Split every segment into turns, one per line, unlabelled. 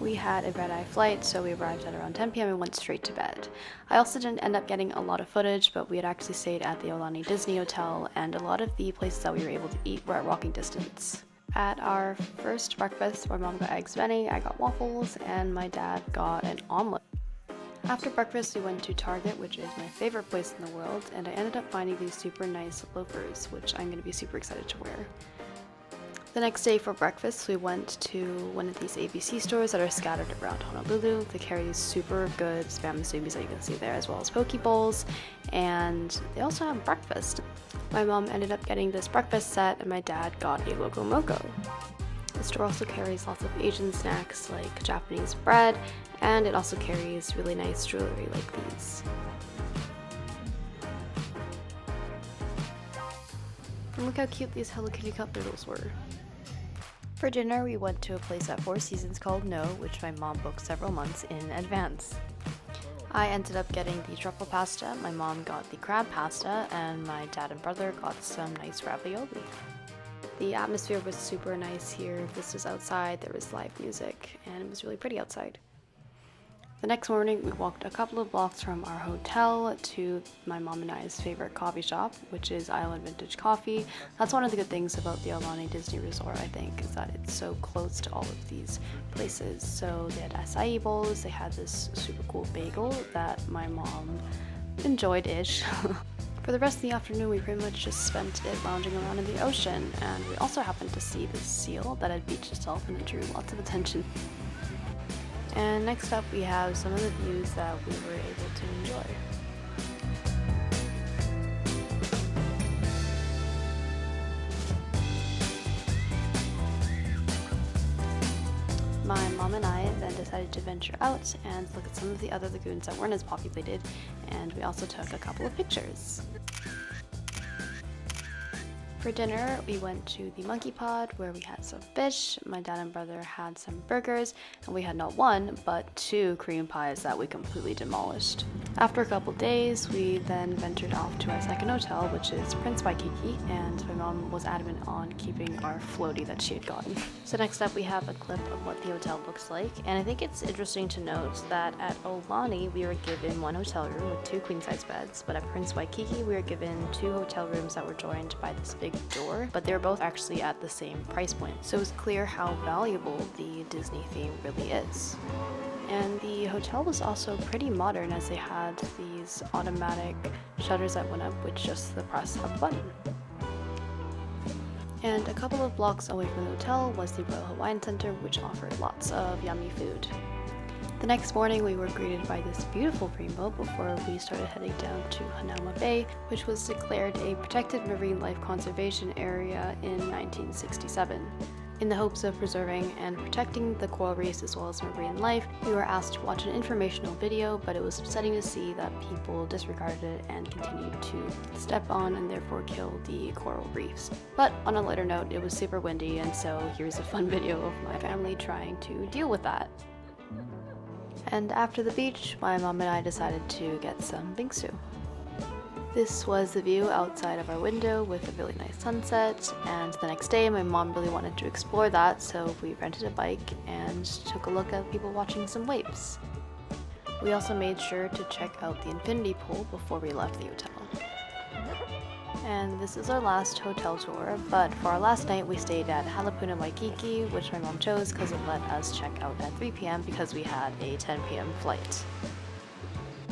We had a red-eye flight, so we arrived at around 10 p.m. and went straight to bed. I also didn't end up getting a lot of footage, but we had actually stayed at the Aulani Disney Hotel, and a lot of the places that we were able to eat were at walking distance. At our first breakfast, my mom got eggs benny, I got waffles, and my dad got an omelet. After breakfast, we went to Target, which is my favorite place in the world, and I ended up finding these super nice loafers, which I'm going to be super excited to wear. The next day for breakfast, we went to one of these ABC stores that are scattered around Honolulu. They carry these super good spam musumis that you can see there, as well as poke bowls, and they also have breakfast. My mom ended up getting this breakfast set, and my dad got a loco moco. The store also carries lots of Asian snacks like Japanese bread, and it also carries really nice jewelry like these. And look how cute these Hello Kitty cup noodles were. For dinner, we went to a place at Four Seasons called No, which my mom booked several months in advance. I ended up getting the truffle pasta, my mom got the crab pasta, and my dad and brother got some nice ravioli. The atmosphere was super nice here. This was outside, there was live music, and it was really pretty outside. The next morning, we walked a couple of blocks from our hotel to my mom and I's favorite coffee shop, which is Island Vintage Coffee. That's one of the good things about the Aulani Disney Resort, I think, is that it's so close to all of these places. So they had acai bowls, they had this super cool bagel that my mom enjoyed-ish. For the rest of the afternoon, we pretty much just spent it lounging around in the ocean, and we also happened to see this seal that had beached itself and it drew lots of attention. And next up, we have some of the views that we were able to enjoy. My mom and I then decided to venture out and look at some of the other lagoons that weren't as populated, and we also took a couple of pictures. For dinner, we went to the Monkey Pod where we had some fish, my dad and brother had some burgers, and we had not one, but 2 cream pies that we completely demolished. After a couple days, we then ventured off to our second hotel, which is Prince Waikiki, and my mom was adamant on keeping our floaty that she had gotten. So next up, we have a clip of what the hotel looks like, and I think it's interesting to note that at Aulani, we were given 1 hotel room with 2 queen-size beds, but at Prince Waikiki, we were given 2 hotel rooms that were joined by this big door, but they were both actually at the same price point. So it's clear how valuable the Disney theme really is. And the hotel was also pretty modern, as they had these automatic shutters that went up with just the press of a button. And a couple of blocks away from the hotel was the Royal Hawaiian Center, which offered lots of yummy food. The next morning, we were greeted by this beautiful rainbow before we started heading down to Hanauma Bay, which was declared a protected marine life conservation area in 1967. In the hopes of preserving and protecting the coral reefs as well as marine life, we were asked to watch an informational video, but it was upsetting to see that people disregarded it and continued to step on and therefore kill the coral reefs. But on a lighter note, it was super windy, and so here's a fun video of my family trying to deal with that. And after the beach, my mom and I decided to get some bingsu. This was the view outside of our window with a really nice sunset, and the next day my mom really wanted to explore that, so we rented a bike and took a look at people watching some waves. We also made sure to check out the infinity pool before we left the hotel. And this is our last hotel tour, but for our last night we stayed at Halepuna Waikiki, which my mom chose because it let us check out at 3 p.m. because we had a 10 p.m. flight.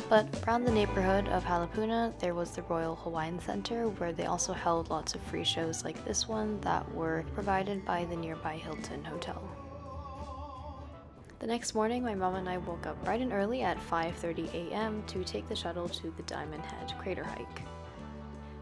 But around the neighborhood of Halepuna, there was the Royal Hawaiian Center, where they also held lots of free shows like this one that were provided by the nearby Hilton Hotel. The next morning, my mom and I woke up bright and early at 5:30 a.m. to take the shuttle to the Diamond Head Crater Hike.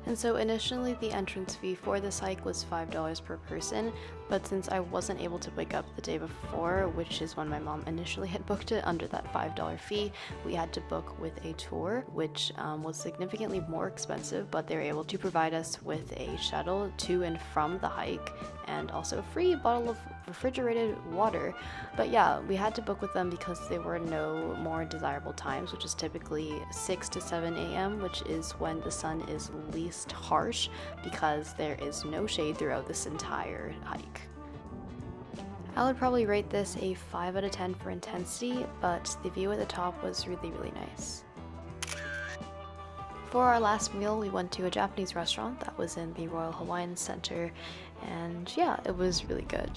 And so initially the entrance fee for this hike was $5 per person, but since I wasn't able to wake up the day before, which is when my mom initially had booked it under that $5 fee, we had to book with a tour, which was significantly more expensive, but they were able to provide us with a shuttle to and from the hike, and also a free bottle of refrigerated water. But yeah, we had to book with them because there were no more desirable times, which is typically 6 to 7 a.m., which is when the sun is least harsh because there is no shade throughout this entire hike. I would probably rate this a 5 out of 10 for intensity, but the view at the top was really nice. For our last meal, we went to a Japanese restaurant that was in the Royal Hawaiian Center, and yeah, it was really good.